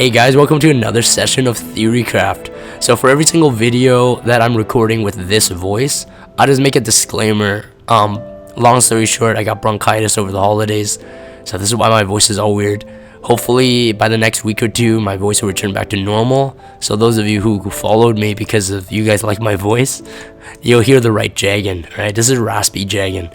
Hey guys, welcome to another session of Theorycraft. So for every single video that I'm recording with this voice, I'll just make a disclaimer. Long story short, I got bronchitis over the holidays, so this is why my voice is all weird. Hopefully by the next week or two, my voice will return back to normal. So those of you who followed me because of you guys like my voice, you'll hear the right jagging, right? This is raspy jagging.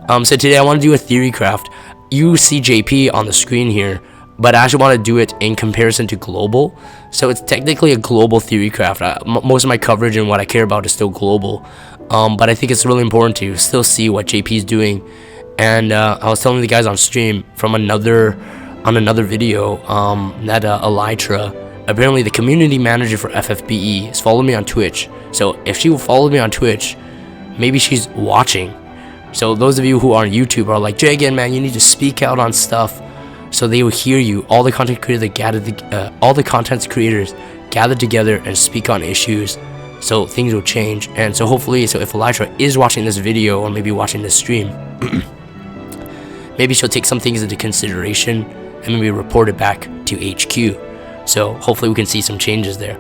So today I want to do a Theorycraft. You see JP on the screen here, but I actually want to do it in comparison to global. So it's technically a global Theorycraft. Most of my coverage and what I care about is still global. But I think it's really important to still see what JP is doing. And I was telling the guys on stream from another video that Elytra, apparently the community manager for FFBE, has followed me on Twitch. So if she followed me on Twitch, maybe she's watching. So those of you who are on YouTube are like, Jagan, man, you need to speak out on stuff. So they will hear you. All the content creators gather together and speak on issues, so things will change. And so hopefully, so if Elytra is watching this video or maybe watching this stream, maybe she'll take some things into consideration and maybe report it back to HQ. So hopefully we can see some changes there.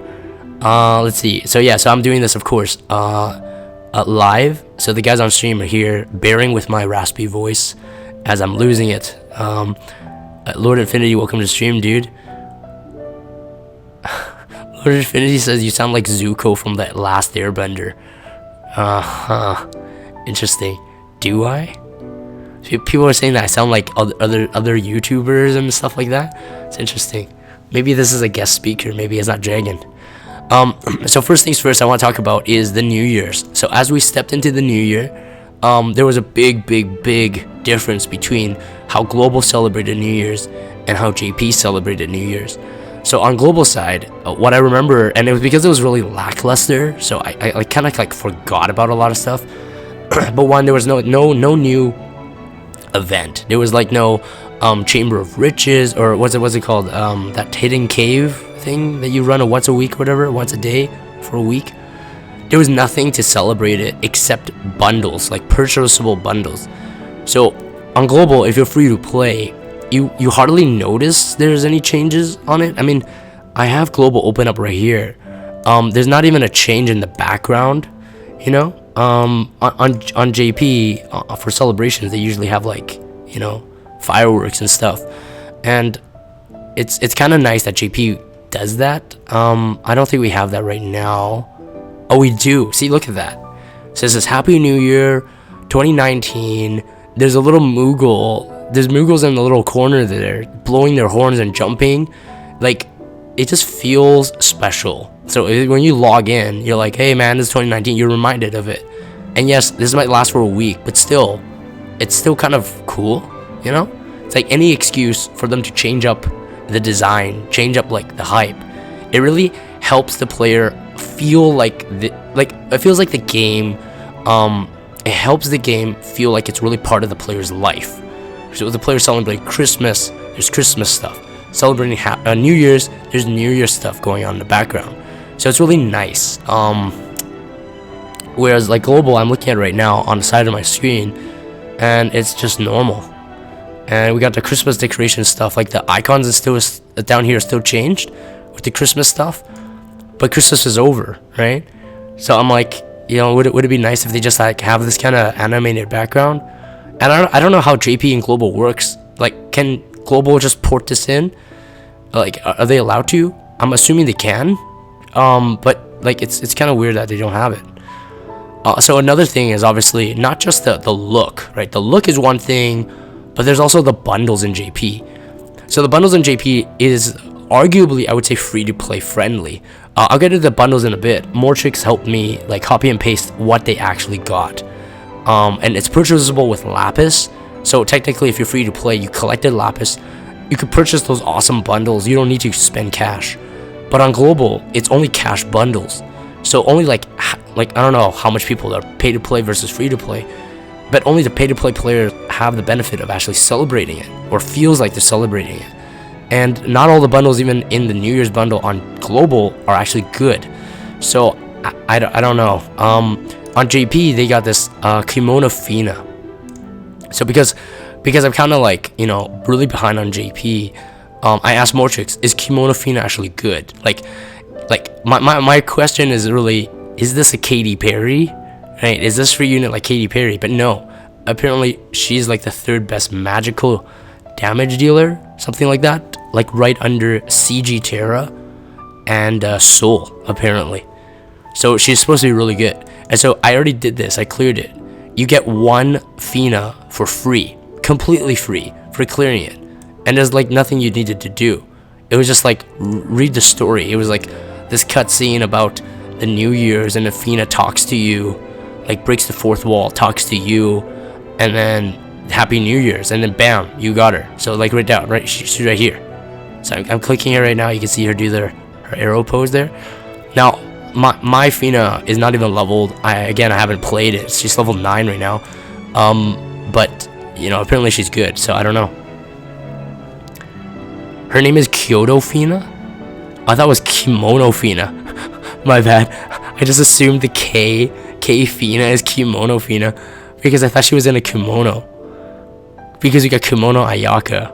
Let's see. So yeah, so I'm doing this, of course, live. So the guys on stream are here bearing with my raspy voice as I'm losing it. Lord Infinity, welcome to stream, dude. Lord Infinity says you sound like Zuko from that last Airbender. Interesting. Do I? People are saying that I sound like other YouTubers and stuff like that. It's interesting. Maybe this is a guest speaker. Maybe it's not Dragon. So first things first, I want to talk about is the New Year's. So as we stepped into the new year, there was a big difference between how global celebrated New Year's and how JP celebrated New Year's. So on global side, what I remember, and it was because it was really lackluster, so I kind of like forgot about a lot of stuff. But one, there was no new event. There was like no Chamber of Riches, or what's it called, that hidden cave thing that you run once a week or whatever, once a day for a week. There was nothing to celebrate it except bundles, like purchasable bundles. So on global, if you're free to play, you hardly notice there's any changes on it. I mean, I have global open up right here. There's not even a change in the background, you know. On JP for celebrations, they usually have like, you know, fireworks and stuff, and it's kind of nice that JP does that. I don't think we have that right now. Oh, we do. See, look at that. It says Happy New Year 2019. There's a little Moogle. There's Moogles in the little corner there, blowing their horns and jumping. Like, it just feels special. So when you log in, you're like, hey man, this is 2019. You're reminded of it. And yes, this might last for a week, but still, it's still kind of cool, you know? It's like any excuse for them to change up the design, change up like the hype. It really helps the player feel like it feels like the game. It helps the game feel like it's really part of the player's life. So the players celebrate Christmas, there's Christmas stuff. Celebrating New Year's, there's New Year's stuff going on in the background. So it's really nice. Whereas like global, I'm looking at right now on the side of my screen, and it's just normal. And we got the Christmas decoration stuff, like the icons is still down here, still changed with the Christmas stuff. But Christmas is over, right? So I'm like, you know, would it be nice if they just like have this kind of animated background? And I don't know how JP and global works. Like, can global just port this in? Like, are they allowed to? I'm assuming they can. But like, it's kind of weird that they don't have it. So another thing is obviously not just the look, right? The look is one thing, but there's also the bundles in JP. So the bundles in JP is arguably, I would say, free to play friendly. I'll get into the bundles in a bit. Mortrix helped me like copy and paste what they actually got. And it's purchasable with Lapis. So technically, if you're free to play, you collected Lapis, you could purchase those awesome bundles. You don't need to spend cash. But on global, it's only cash bundles. So only like I don't know how much people are pay to play versus free to play, but only the pay to play players have the benefit of actually celebrating it, or feels like they're celebrating it. And not all the bundles, even in the New Year's bundle on global, are actually good. So I don't know. On JP, they got this Kimono Fina. So because I'm kind of like, you know, really behind on JP, I asked Mortrix, is Kimono Fina actually good? Like my question is really, is this a Katy Perry? Right? Is this for unit like Katy Perry? But no, apparently she's like the third best magical damage dealer, something like that, like right under CG Terra and Soul apparently. So she's supposed to be really good. And so I already did this, I cleared it. You get one Fina for free, completely free for clearing it, and there's like nothing you needed to do. It was just like read the story. It was like this cutscene about the New Year's, and the Fina talks to you, like breaks the fourth wall, talks to you, and then Happy New Year's, and then bam, you got her. So like right down, right, she's right here. So I'm clicking her right now. You can see her do her arrow pose there. Now my Fina is not even leveled. I haven't played it. She's level 9 right now. But you know, apparently she's good. So I don't know. Her name is Kyoto Fina. I thought it was Kimono Fina. My bad. I just assumed the K Fina is Kimono Fina because I thought she was in a kimono. Because you got Kimono Ayaka,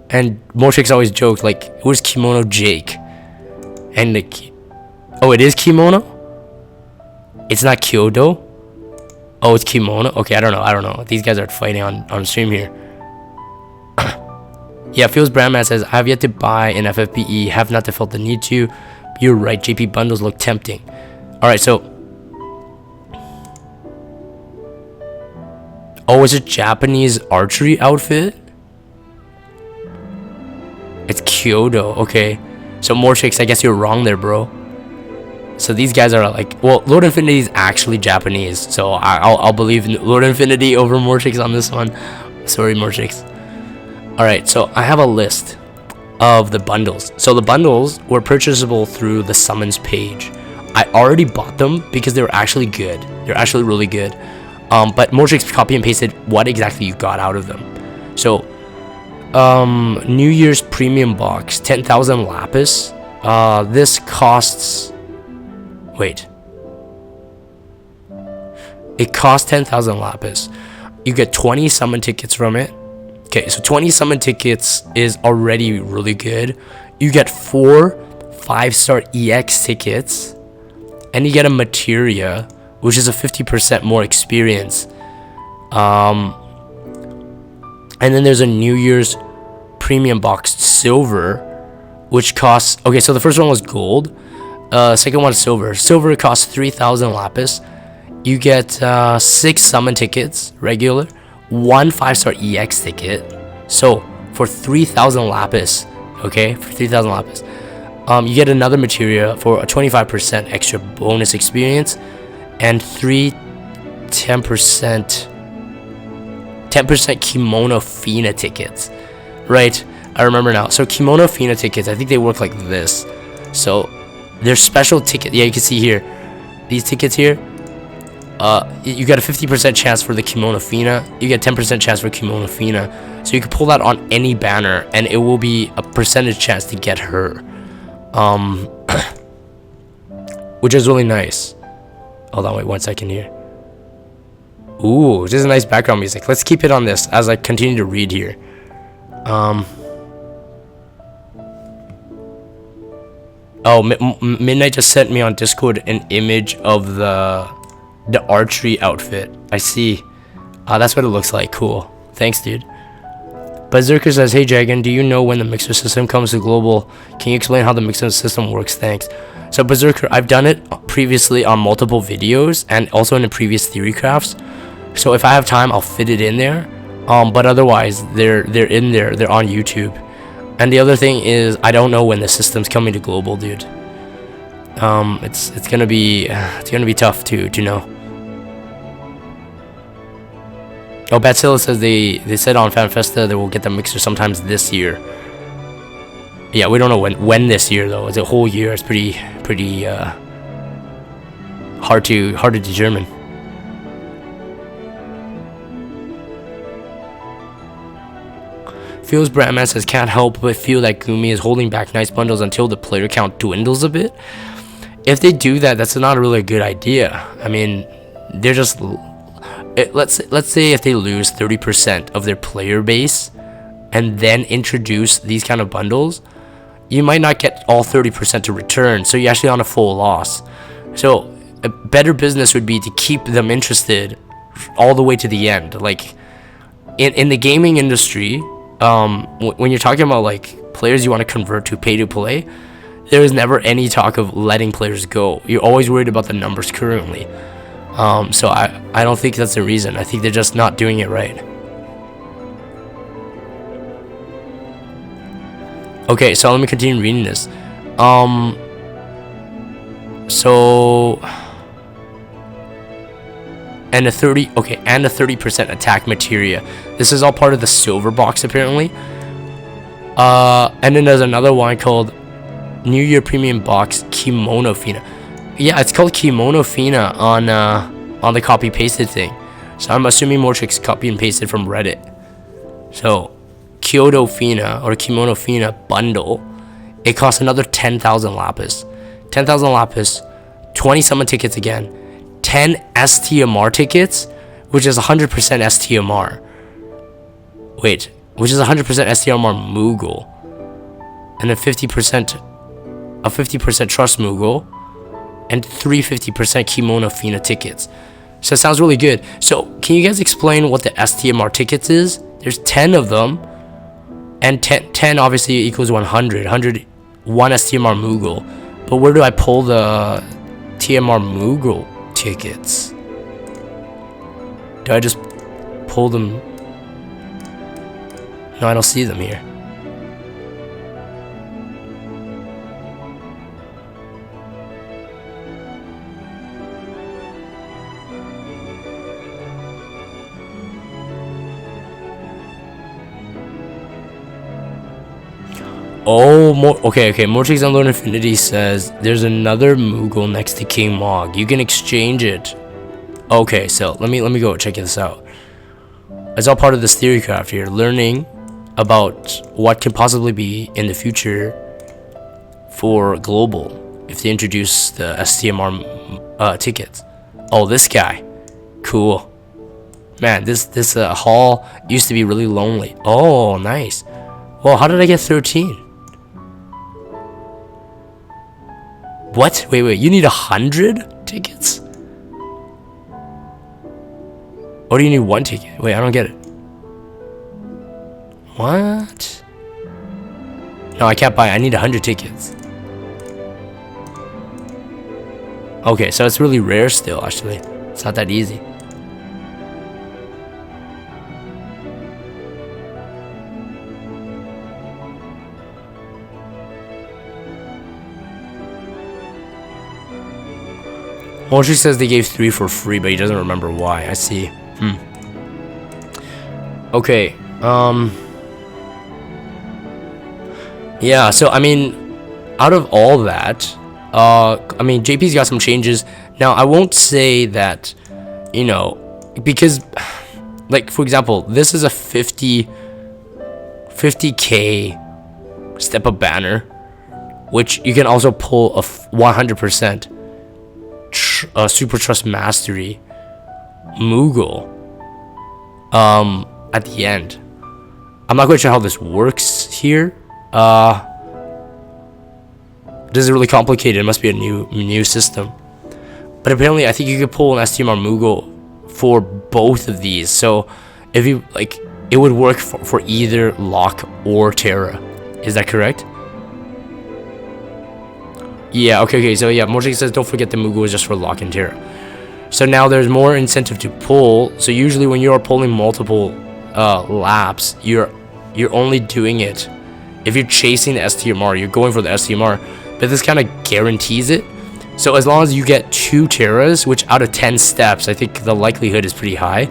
and Mortrix always joked like, "Where's Kimono Jake?" And oh, it is Kimono. It's not Kyoto. Oh, it's Kimono. Okay, I don't know. These guys are fighting on stream here. Yeah, Feels Brandman says, I have yet to buy an FFBE, have not felt the need to. You're right, JP bundles look tempting. Alright, so. Oh, it's a Japanese archery outfit? It's Kyoto, okay. So Mortrix, I guess you're wrong there, bro. So these guys are like, well, Lord Infinity is actually Japanese, so I'll believe Lord Infinity over Mortrix on this one. Sorry, Mortrix. Alright, so I have a list of the bundles. So the bundles were purchasable through the summons page. I already bought them because they were actually good. They're actually really good. But Mortrix copy and pasted what exactly you got out of them. So, New Year's premium box, 10,000 lapis. This costs... Wait. It costs 10,000 lapis. You get 20 summon tickets from it. Okay, so 20 summon tickets is already really good. You get 4 5-star EX tickets, and you get a materia, which is a 50% more experience. And then there's a New Year's premium box silver, which costs... Okay, so the first one was gold. Second one is silver. Silver costs 3,000 lapis. You get 6 summon tickets, regular. 1 5-star EX ticket. So for 3,000 lapis, okay, for 3,000 lapis, you get another materia for a 25% extra bonus experience, and 10% Kimono Fina tickets. Right, I remember now. So Kimono Fina tickets, I think they work like this. So they're special ticket. Yeah, you can see here, these tickets here. You get a 50% chance for the Kimono Fina. You get 10% chance for Kimono Fina. So you can pull that on any banner, and it will be a percentage chance to get her. Which is really nice. Hold on, wait 1 second here. Ooh, this is nice background music. Let's keep it on this as I continue to read here. Oh, Midnight just sent me on Discord an image of the archery outfit. I see. That's what it looks like. Cool. Thanks, dude. Berserker says, hey Dragon, do you know when the mixer system comes to global? Can you explain how the mixer system works? Thanks. So Berserker, I've done it previously on multiple videos and also in the previous Theorycrafts. So if I have time, I'll fit it in there. But otherwise, they're in there. They're on YouTube. And the other thing is, I don't know when the system's coming to global, dude. It's gonna be tough to know. Oh, Batsilla says they said on FanFesta they will get the mixer sometimes this year. Yeah, we don't know when this year though. It's a whole year. It's pretty hard to determine. Feels Brandman says, can't help but feel that Gumi is holding back nice bundles until the player count dwindles a bit. If they do that, that's not really a good idea. I mean, they're just... let's say if they lose 30% of their player base, and then introduce these kind of bundles, you might not get all 30% to return, so you're actually on a full loss. So a better business would be to keep them interested all the way to the end. Like in the gaming industry, when you're talking about like players you want to convert to pay to play, there is never any talk of letting players go. You're always worried about the numbers currently. So I don't think that's the reason. I think they're just not doing it right. Okay, so let me continue reading this. So and a 30% attack materia. This is all part of the silver box apparently. And then there's another one called New Year Premium Box Kimono Fina. Yeah, it's called Kimono Fina on the copy pasted thing. So I'm assuming Mortrix copy and pasted from Reddit. So Kyoto Fina or Kimono Fina bundle, it costs another 10,000 lapis. 10,000 lapis, 20 summon tickets again, 10 STMR tickets, which is 100% STMR. Wait, which is 100% STMR Moogle, and then 50% Trust Moogle, and 350% Kimono Fina tickets. So it sounds really good. So can you guys explain what the STMR tickets is? There's 10 of them, and 10 obviously equals 100. 100, one STMR Moogle. But where do I pull the TMR Moogle tickets? Do I just pull them? No, I don't see them here. Oh, okay. Mortrix Unlord Infinity says there's another Moogle next to King Mog. You can exchange it. Okay, so let me go check this out. It's all part of this Theorycraft here, learning about what can possibly be in the future for global if they introduce the STMR tickets. Oh, this guy, cool. Man, this hall used to be really lonely. Oh, nice. Well, how did I get 13? What? Wait, you need 100 tickets? Or do you need one ticket? Wait, I don't get it. What? No, I can't buy it. I need 100 tickets. Okay, so it's really rare still, actually. It's not that easy. Well, she says they gave 3 for free, but he doesn't remember why. I see. Okay. Yeah, so I mean, out of all that, I mean, JP's got some changes. Now, I won't say that, you know, because, like, for example, this is a 50k step up banner, which you can also pull a 100% Super Trust Mastery Moogle at the end. I'm not quite sure how this works here. This is really complicated. It must be a new system. But apparently, I think you could pull an STMR Moogle for both of these. So if you like, it would work for either Lock or Terra. Is that correct? Yeah, okay, so yeah, Mortrix says don't forget the Moogle is just for Lock and Terra. So now there's more incentive to pull. So usually when you're pulling multiple laps, you're only doing it if you're chasing the STMR, you're going for the STMR, but this kind of guarantees it. So as long as you get 2 Terras, which out of 10 steps, I think the likelihood is pretty high,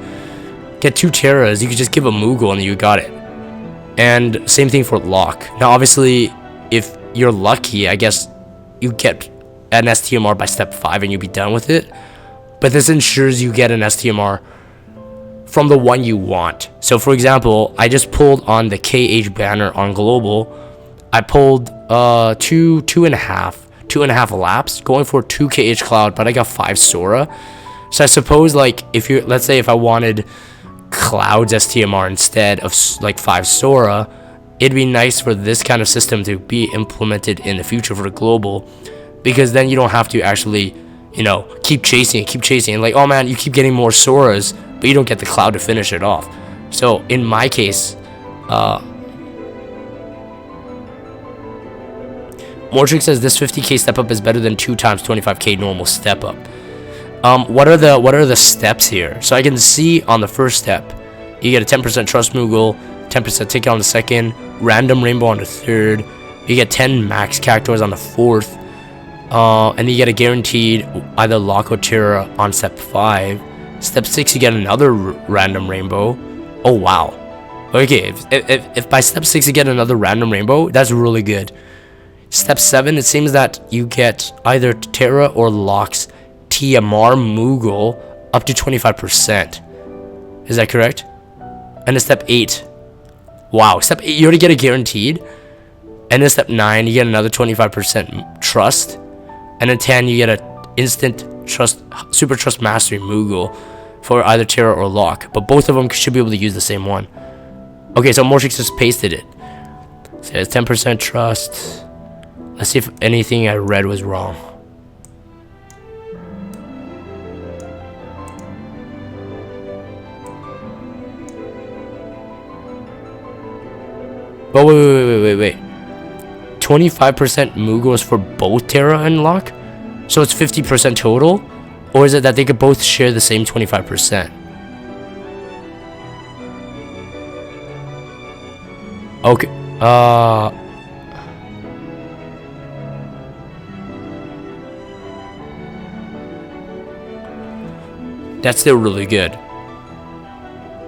get 2 Terras, you can just give a Moogle and you got it. And same thing for Lock. Now obviously, if you're lucky, I guess you get an STMR by step 5 and you'll be done with it. But this ensures you get an STMR from the one you want. So for example, I just pulled on the KH banner on global. I pulled 2.5 laps going for 2 KH cloud, but I got 5 Sora. So I suppose, like, if you're, let's say if I wanted Clouds STMR instead of like 5 Sora, it'd be nice for this kind of system to be implemented in the future for global, because then you don't have to actually, you know, keep chasing and like, oh man, you keep getting more Soras but you don't get the cloud to finish it off. So in my case, Mortrick says this 50k step up is better than 2 times 25k normal step up. What are the steps here? So I can see on the first step, you get a 10% trust Moogle, 10% ticket on the second, random rainbow on the third, you get 10 max characters on the fourth, and then you get a guaranteed either lock or Terra on step 5. Step 6 you get another random rainbow. Oh wow. Okay, if by step 6 you get another random rainbow, that's really good. Step 7, it seems that you get either Terra or locks TMR Moogle up to 25%. Is that correct? And then step 8. Wow, step 8 you already get a guaranteed. And then step 9 you get another 25% trust. And then 10 you get a instant trust, super trust mastery Moogle for either Terra or lock. But both of them should be able to use the same one. Okay, so Mortrix just pasted it. So it's 10% trust. Let's see if anything I read was wrong. Oh, wait. 25% Moogles for both Terra and Lock? So it's 50% total? Or is it that they could both share the same 25%? Okay, that's still really good.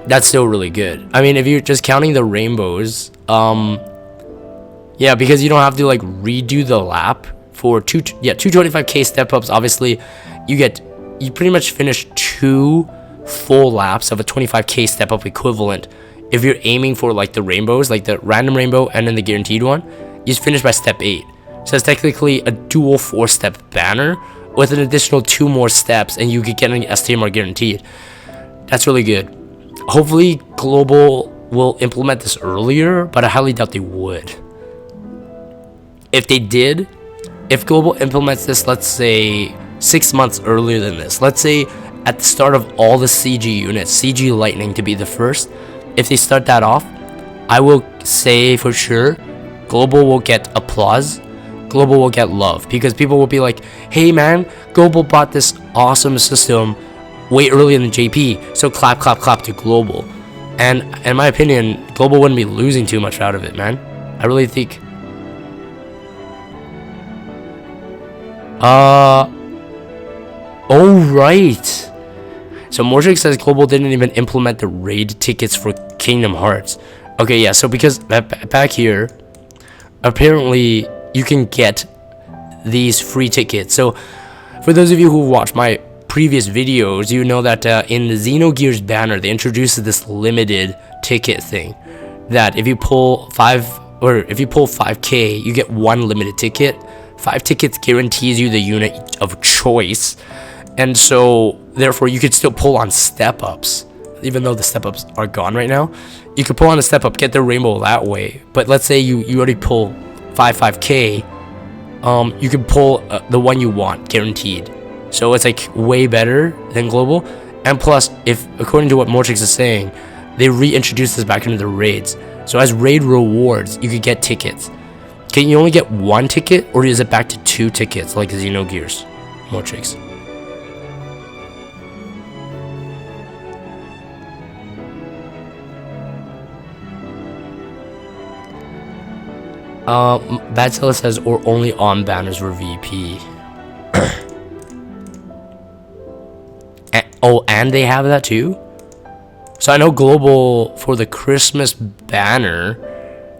That's still really good. I mean, if you're just counting the rainbows, yeah, because you don't have to like redo the lap for two 25k step ups. Obviously, you pretty much finish 2 full laps of a 25k step up equivalent. If you're aiming for like the rainbows, like the random rainbow and then the guaranteed one, you just finish by step 8. So it's technically a dual 4-step banner with an additional 2 more steps, and you could get an STMR guaranteed. That's really good. Hopefully global will implement this earlier, but I highly doubt they would. If they did, if global implements this, let's say 6 months earlier than this, let's say at the start of all the CG units, CG Lightning to be the first, if they start that off, I will say for sure global will get applause, global will get love, because people will be like, hey man, global bought this awesome system way earlier than JP, so clap to global. And in my opinion, global wouldn't be losing too much out of it, man. I really think oh right, so Mortrick says global didn't even implement the raid tickets for Kingdom Hearts. Okay, yeah, so because back here apparently you can get these free tickets. So for those of you who watched my previous videos, you know that in the Xenogears banner they introduced this limited ticket thing, that if you pull 5k you get 1 limited ticket. 5 tickets guarantees you the unit of choice, and so therefore you could still pull on step ups even though the step ups are gone right now. You could pull on a step up, get the rainbow that way. But let's say you already pull 5k, you can pull the one you want guaranteed. So it's like way better than global. And plus, if according to what Mortrix is saying, they reintroduced this back into the raids. So as raid rewards, you could get tickets. Can you only get 1 ticket, or is it back to 2 tickets like Xenogears, Mortrix? Bad Seller says, or only on banners for VP. And they have that too? So I know global for the Christmas banner,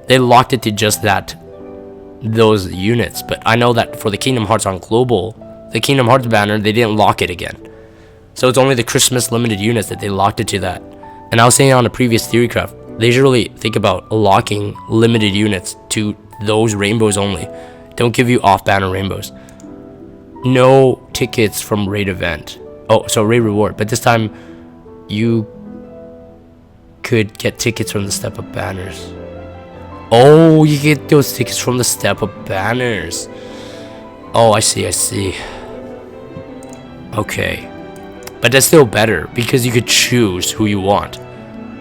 they locked it to just those units. But I know that for the Kingdom Hearts on global, the Kingdom Hearts banner, they didn't lock it again. So it's only the Christmas limited units that they locked it to that. And I was saying on the previous Theorycraft, they should really think about locking limited units to those rainbows only. Don't give you off-banner rainbows. No tickets from raid event. Oh, so raid reward. But this time, you could get tickets from the step up banners. Oh, you get those tickets from the step up banners. Oh, I see. Okay, but that's still better because you could choose who you want.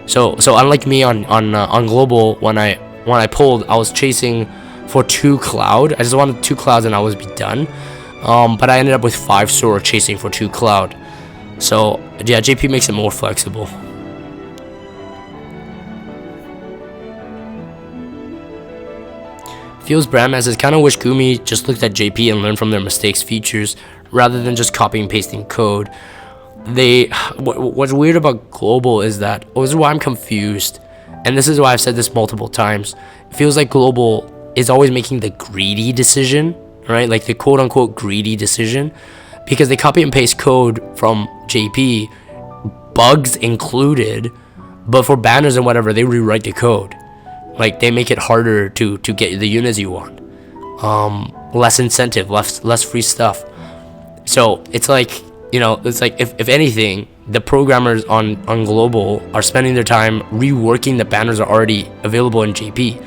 So unlike me on global, when I pulled, I was chasing for 2 cloud. I just wanted 2 clouds and I was be done. But I ended up with 5 sword chasing for 2 cloud. So yeah, JP makes it more flexible. Feels Bram says, kind of wish Gumi just looked at JP and learned from their mistakes features rather than just copying and pasting code. What's weird about global is that, this is why I'm confused, and this is why I've said this multiple times. It feels like global is always making the greedy decision, right? Like the quote unquote greedy decision, because they copy and paste code from JP, bugs included, but for banners and whatever, they rewrite the code. Like they make it harder to get the units you want, less incentive, less free stuff. So it's like, it's like if anything, the programmers on global are spending their time reworking the banners that are already available in JP.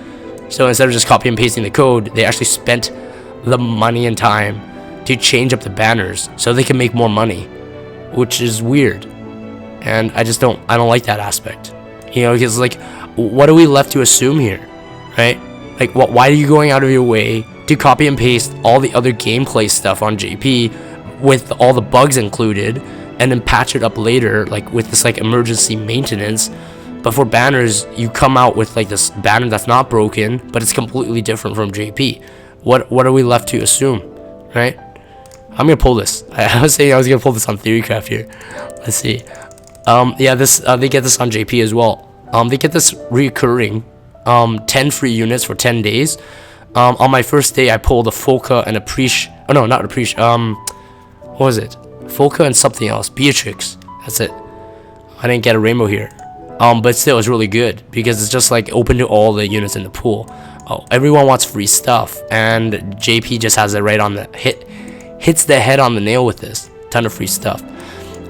So instead of just copy and pasting the code, they actually spent the money and time to change up the banners so they can make more money, which is weird. And I don't like that aspect, because like, what are we left to assume here, right? Like, why are you going out of your way to copy and paste all the other gameplay stuff on JP with all the bugs included, and then patch it up later, like with this like emergency maintenance? But for banners, you come out with like this banner that's not broken, but it's completely different from JP. What are we left to assume, right? I'm gonna pull this. I was saying I was gonna pull this on Theorycraft here. Let's see. Yeah, this they get this on JP as well. They get this recurring 10 free units for 10 days. On my first day, I pulled a Folka and a Preach. Oh no, not a Preach. What was it? Folka and something else. Beatrix. That's it. I didn't get a rainbow here. But still, it's really good because it's just like open to all the units in the pool. Oh, everyone wants free stuff, and JP just has it right on the hits the head on the nail with this. Ton of free stuff.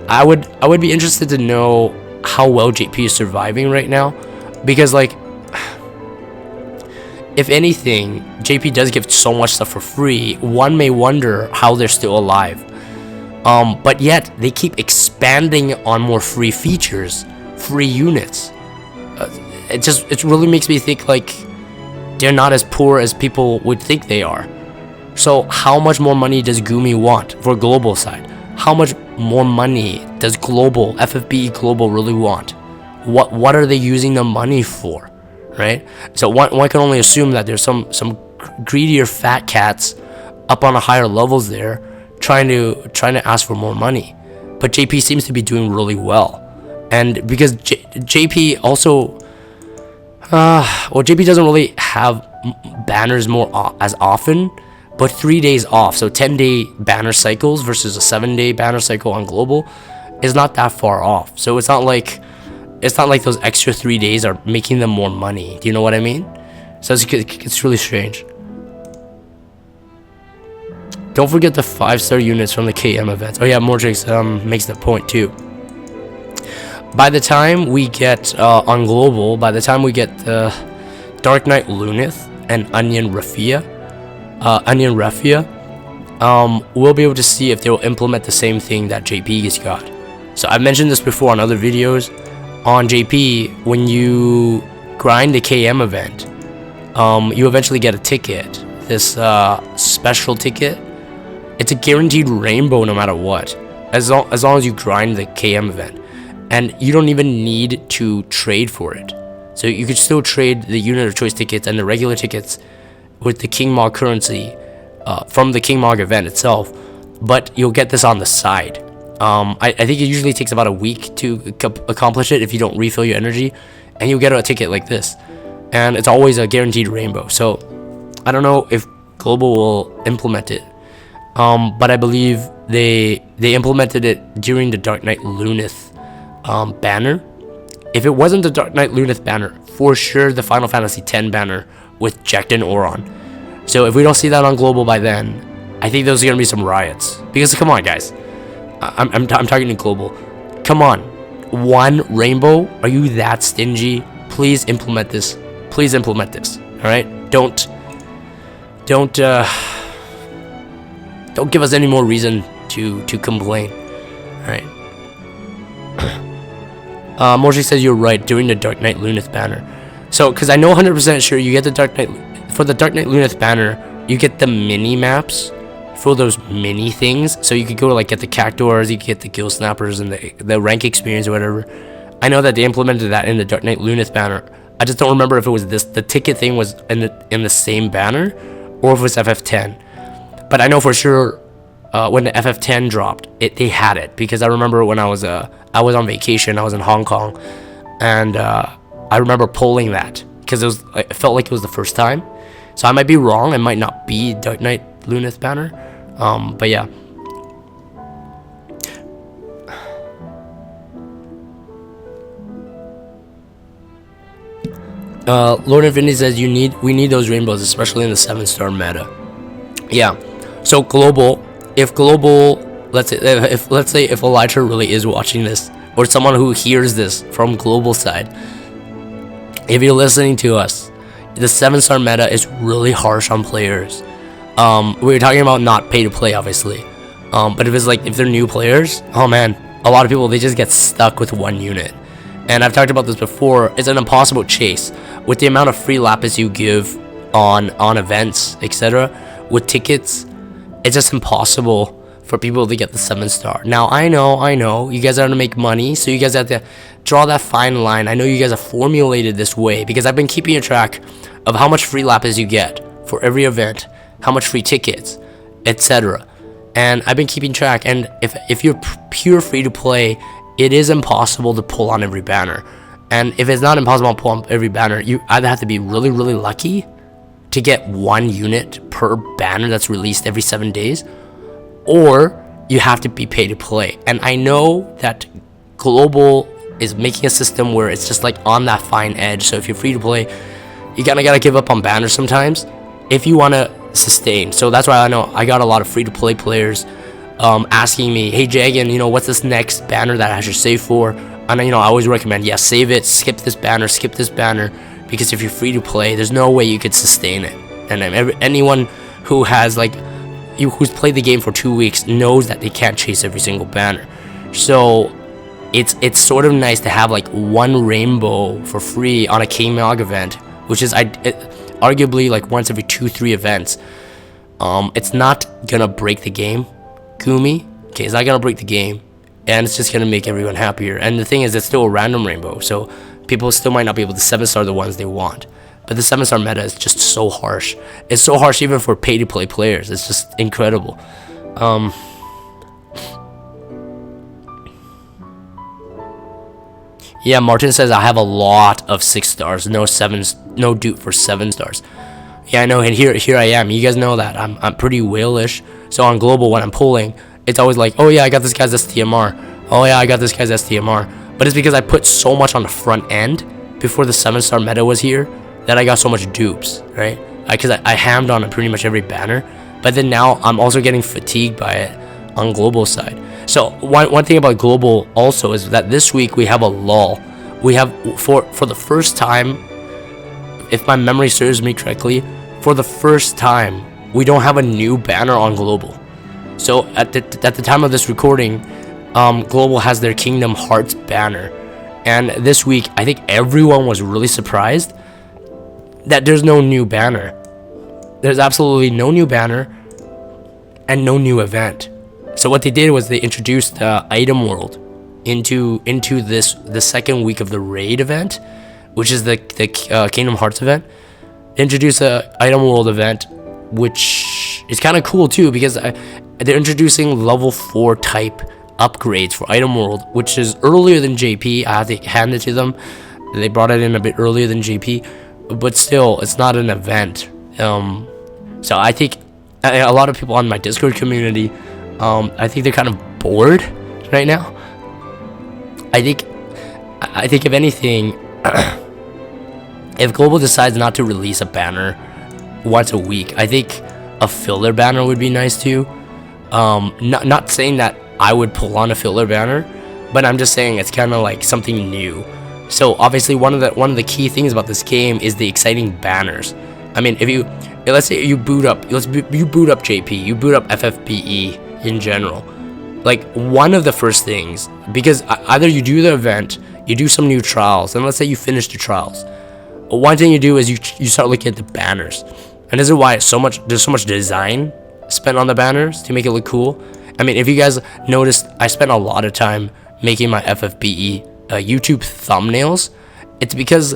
I would be interested to know how well JP is surviving right now, because like, if anything, JP does give so much stuff for free. One may wonder how they're still alive. But yet they keep expanding on more free features, free units. It really makes me think like they're not as poor as people would think they are. So how much more money does Gumi want for global side? How much more money does global, FFBE global really want? What are they using the money for, right? So one can only assume that there's some greedier fat cats up on the higher levels there trying to ask for more money. But JP seems to be doing really well. And because JP also JP doesn't really have banners as often, but 3 days off, so 10-day banner cycles versus a 7-day banner cycle on global is not that far off. So it's not like those extra 3 days are making them more money. Do you know what I mean? So it's really strange. Don't forget the 5-star units from the KM events. Oh yeah, Mordrix makes that point too. By the time we get on global, by the time we get the Dark Knight Lunith and Onion Raphia, we'll be able to see if they will implement the same thing that JP has got. So I've mentioned this before on other videos. On JP, when you grind the KM event, you eventually get a ticket. This special ticket. It's a guaranteed rainbow no matter what, as long as you grind the KM event, and you don't even need to trade for it. So you could still trade the unit of choice tickets and the regular tickets with the King Mog currency from the King Mog event itself, but you'll get this on the side. I think it usually takes about a week to accomplish it if you don't refill your energy, and you'll get a ticket like this, and it's always a guaranteed rainbow. So I don't know if global will implement it, but I believe they implemented it during the Dark Knight Lunith banner. If it wasn't the Dark Knight Lunith banner, for sure the Final Fantasy X banner with Jacked and Oron. So if we don't see that on global by then, I think there's gonna be some riots. Because come on, guys, I'm talking to global. Come on, one rainbow? Are you that stingy? Please implement this. Please implement this. All right. Don't give us any more reason to complain. All right. Moji says you're right. Doing the Dark Knight Lunith banner. So, because I know 100% sure you get the Dark Knight for the Dark Knight Lunith banner, you get the mini maps for those mini things. So you could go like get the Cactuars, you could get the Gill Snappers and the rank experience or whatever. I know that they implemented that in the Dark Knight Lunith banner. I just don't remember if it was the ticket thing was in the same banner or if it was FF10. But I know for sure when the FF10 dropped, they had it, because I remember when I was on vacation, I was in Hong Kong, and I remember pulling that because it felt like it was the first time. So I might be wrong. It might not be Dark Knight Lunith banner, but yeah. Lord Infinity says we need those rainbows, especially in the 7-star meta. Yeah. So global, let's say if Elytra really is watching this, or someone who hears this from global side, if you're listening to us, the 7-star meta is really harsh on players. We're talking about not pay to play, obviously. But if they're new players, oh man, a lot of people, they just get stuck with one unit. And I've talked about this before. It's an impossible chase with the amount of free lapis you give on events, etc. With tickets, it's just impossible for people to get the 7-star. Now I know you guys are to make money, so you guys have to draw that fine line. I know you guys are formulated this way because I've been keeping a track of how much free lapis you get for every event, how much free tickets, etc. And I've been keeping track. And if you're pure free to play, it is impossible to pull on every banner. And if it's not impossible to pull on every banner, you either have to be really, really lucky to get one unit per banner that's released every 7 days, or you have to be paid to play. And I know that Global is making a system where it's just like on that fine edge. So if you're free to play, you kind of gotta give up on banners sometimes if you want to sustain. So that's why I know I got a lot of free to play players asking me, hey Jagan, what's this next banner that I should save for? And I always recommend, yeah, save it, skip this banner, because if you're free to play, there's no way you could sustain it. And anyone who has who's played the game for 2 weeks knows that they can't chase every single banner. So it's sort of nice to have one rainbow for free on a KMOG event, which is arguably once every 2-3 events. It's not gonna break the game, Gumi. Okay, it's not gonna break the game, and it's just gonna make everyone happier. And the thing is, it's still a random rainbow, so people still might not be able to 7-star the ones they want. But the 7-star meta is just so harsh. It's so harsh even for pay-to-play players. It's just incredible. Yeah, Martin says I have a lot of 6 stars, no dupe for 7 stars. Yeah, I know, and here I am. You guys know that I'm pretty whale-ish. So on global, when I'm pulling, it's always like, oh yeah, I got this guy's STMR. Oh yeah, I got this guy's STMR. But it's because I put so much on the front end before the 7-star meta was here that I got so much dupes, right? Because I hammed on pretty much every banner. But then now I'm also getting fatigued by it on global side. So one thing about global also is that this week we have a lull. We have for the first time, if my memory serves me correctly, for the first time we don't have a new banner on global. So at the time of this recording, global has their Kingdom Hearts banner, and this week I think everyone was really surprised that there's no new banner. There's absolutely no new banner and no new event. So what they did was they introduced the item world into the second week of the raid event, which is the Kingdom Hearts event. They introduced the item world event, which is kind of cool too, because they're introducing level 4 type upgrades for item world, which is earlier than JP. I have to hand it to them. They brought it in a bit earlier than JP, but still, it's not an event. So I think a lot of people on my Discord community, I think they're kind of bored right now. I think if anything, if Global decides not to release a banner once a week, I think a filler banner would be nice too. Not saying that I would pull on a filler banner, but I'm just saying it's kind of like something new. So obviously one of the key things about this game is the exciting banners. I mean, let's say you boot up JP, you boot up FFBE in general. Like, one of the first things, because either you do the event, you do some new trials, and let's say you finish the trials. One thing you do is you start looking at the banners, and this is why there's so much design spent on the banners to make it look cool. I mean, if you guys noticed, I spent a lot of time making my FFBE YouTube thumbnails. It's because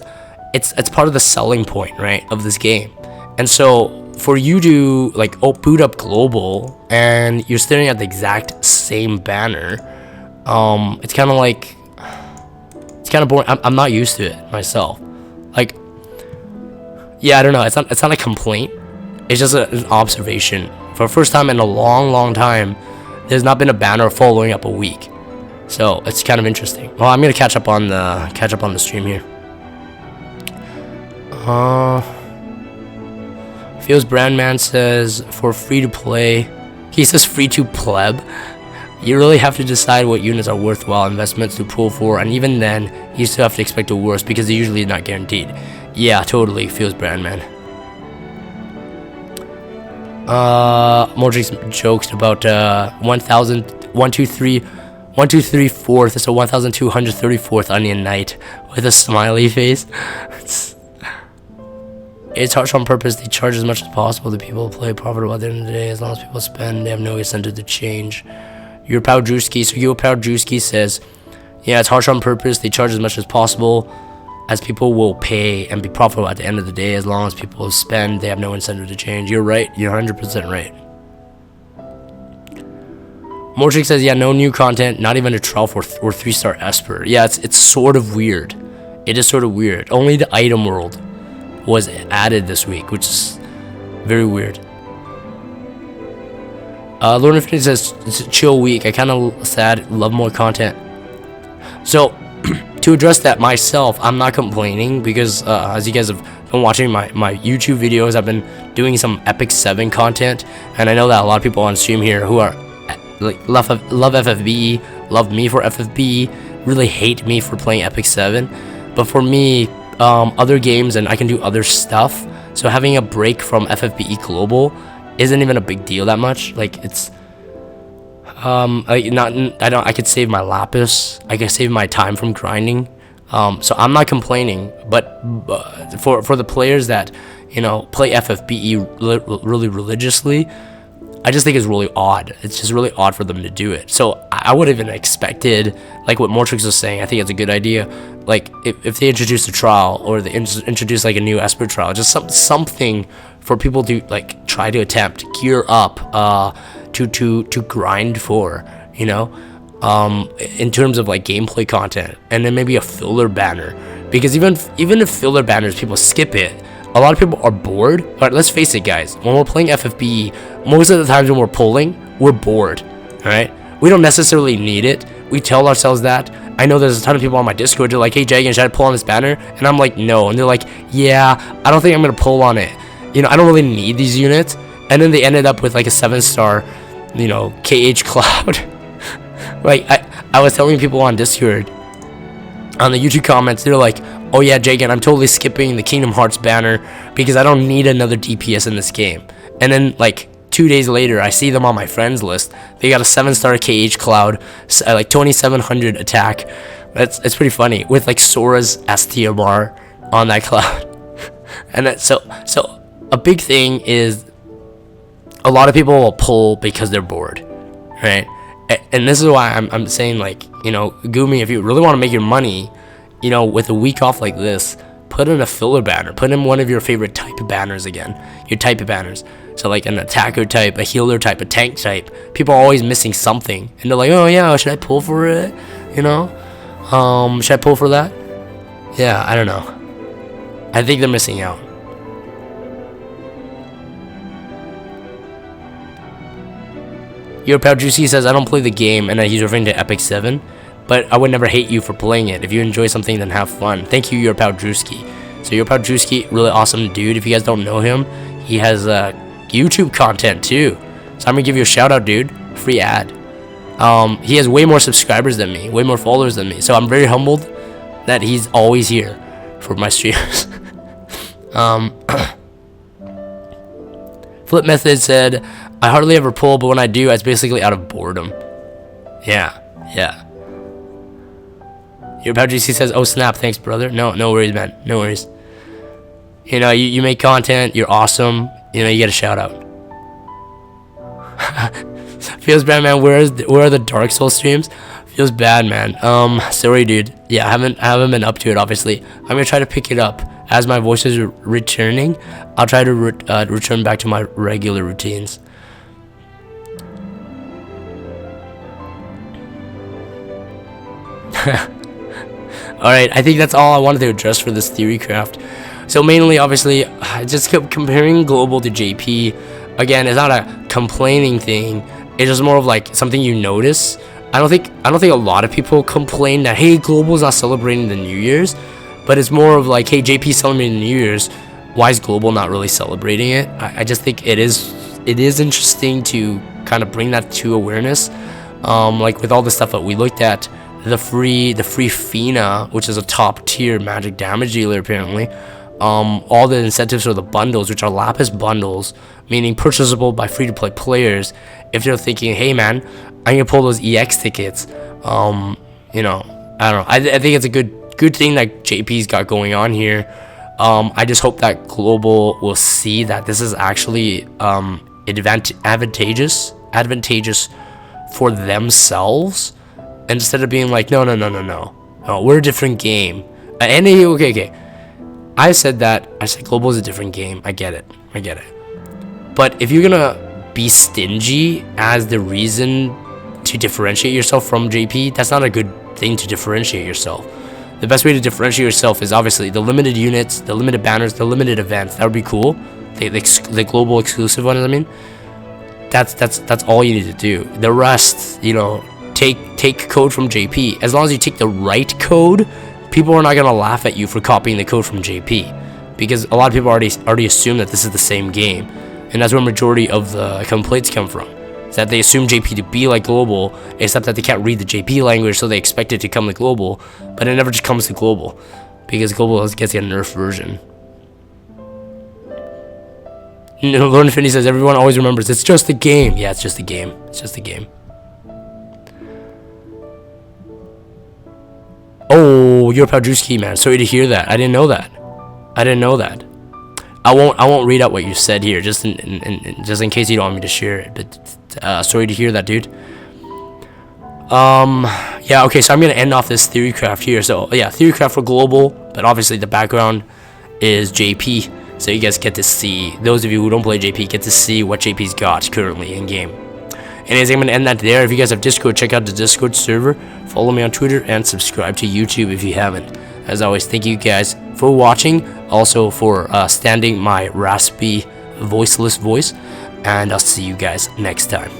it's part of the selling point, right, of this game. And so for you to like boot up global and you're staring at the exact same banner, it's kind of boring. I'm not used to it myself. Like, yeah, I don't know. It's not a complaint. It's just an observation. For the first time in a long time, there's not been a banner following up a week. So it's kind of interesting. Well, I'm gonna catch up on the stream here. Feels Brandman says for free to play. He says free to pleb. You really have to decide what units are worthwhile investments to pull for, and even then, you still have to expect the worst because they're usually not guaranteed. Yeah, totally. Feels Brandman. Modric's jokes about 123/4th. It's a 1234th Onion Knight with a smiley face. It's harsh on purpose. They charge as much as possible to people who play profitable at the end of the day. As long as people spend, they have no incentive to change. Your Powdrewski. So your Powdrewski says, yeah, it's harsh on purpose. They charge as much as possible as people will pay and be profitable at the end of the day. As long as people spend, they have no incentive to change. You're right. You're 100% right. Modric says, yeah, no new content, not even a trial or 3-star Esper. Yeah, it's sort of weird. It is sort of weird. Only the item world was added this week, which is very weird. Lord Infinity says, it's a chill week. I kind of sad, love more content. So, to address that myself, I'm not complaining because as you guys have been watching my YouTube videos, I've been doing some Epic 7 content, and I know that a lot of people on stream here who are like love FFBE, love me for FFBE, really hate me for playing Epic 7. But for me, other games and I can do other stuff, so having a break from FFBE Global isn't even a big deal that much. Like, it's I could save my lapis, I can save my time from grinding, so I'm not complaining. But for the players that, you know, play FFBE really religiously, I just think it's really odd. It's just really odd for them to do it. So I would have even expected, like what Mortrix was saying, I think it's a good idea. Like, if they introduce a trial, or they introduce like a new Esper trial, just something for people to like try to attempt, gear up, to grind for, you know, in terms of like gameplay content, and then maybe a filler banner. Because even if filler banners, people skip it. A lot of people are bored, but let's face it, guys. When we're playing FFBE, most of the times when we're pulling, we're bored, alright? We don't necessarily need it. We tell ourselves that. I know there's a ton of people on my Discord, they're like, hey, Jagan, should I pull on this banner? And I'm like, no. And they're like, yeah, I don't think I'm going to pull on it. You know, I don't really need these units. And then they ended up with like a 7-star, you know, KH Cloud. Like, I was telling people on Discord, on the YouTube comments, they're like, oh yeah, Jagan, I'm totally skipping the Kingdom Hearts banner because I don't need another DPS in this game. And then like 2 days later, I see them on my friends list. They got a 7-star KH Cloud, like 2700 attack. It's pretty funny, with like Sora's STMR on that cloud. And that, so a big thing is a lot of people will pull because they're bored, right? And this is why I'm saying, like, you know, Gumi, if you really want to make your money, you know, with a week off like this, put in a filler banner. Put in one of your favorite type of banners again. Your type of banners. So like an attacker type, a healer type, a tank type. People are always missing something. And they're like, oh yeah, should I pull for it? You know? Should I pull for that? Yeah, I don't know. I think they're missing out. Your Powdrewski says, I don't play the game, and he's referring to Epic 7. But I would never hate you for playing it. If you enjoy something, then have fun. Thank you, your Powdrewski. So your Powdrewski, really awesome dude. If you guys don't know him, he has YouTube content too. So I'm gonna give you a shout out, dude. Free ad. He has way more subscribers than me, way more followers than me. So I'm very humbled that he's always here for my streams. Flip Method said, I hardly ever pull, but when I do, it's basically out of boredom. Yeah. Your pal GC says, oh snap, thanks brother. No worries, man, no worries. You know, you make content, you're awesome. You know, you get a shout out. Feels bad, man. Where are the Dark Souls streams? Feels bad, man. Sorry, dude. Yeah, I haven't been up to it. Obviously, I'm gonna try to pick it up as my voice is returning. I'll try to return back to my regular routines. Alright, I think that's all I wanted to address for this Theorycraft. So mainly, obviously, I just kept comparing global to JP. Again, it's not a complaining thing. It's just more of like something you notice. I don't think a lot of people complain that, hey, global's not celebrating the New Year's, but it's more of like, hey, JP's celebrating the New Year's. Why is global not really celebrating it? I just think it is interesting to kind of bring that to awareness. Like with all the stuff that we looked at. The free Fina, which is a top tier magic damage dealer apparently. All the incentives for the bundles, which are Lapis bundles, meaning purchasable by free-to-play players. If they're thinking, hey man, I'm gonna pull those EX tickets. You know, I don't know. I think it's a good thing that JP's got going on here. I just hope that global will see that this is actually advantageous for themselves. Instead of being like, no, we're a different game. Okay. I said global is a different game. I get it. But if you're gonna be stingy as the reason to differentiate yourself from JP, that's not a good thing to differentiate yourself. The best way to differentiate yourself is obviously the limited units, the limited banners, the limited events. That would be cool. The global exclusive ones. I mean, that's all you need to do. The rest, you know. Take code from JP. As long as you take the right code, people are not gonna laugh at you for copying the code from JP, because a lot of people already assume that this is the same game, and that's where majority of the complaints come from. Is that they assume JP to be like global, except that they can't read the JP language, so they expect it to come to global, but it never just comes to global, because global gets a nerf version. Lord Infinity says everyone always remembers it's just a game. Yeah, it's just a game. Oh, you're Padruski, man. Sorry to hear that. I didn't know that. I won't read out what you said here, just in case you don't want me to share it. But sorry to hear that, dude. Yeah. Okay. So I'm gonna end off this Theorycraft here. So yeah, Theorycraft for global, but obviously the background is JP. So you guys get to see. Those of you who don't play JP get to see what JP's got currently in game. Anyways, I'm going to end that there. If you guys have Discord, check out the Discord server. Follow me on Twitter and subscribe to YouTube if you haven't. As always, thank you guys for watching. Also for standing my raspy, voiceless voice. And I'll see you guys next time.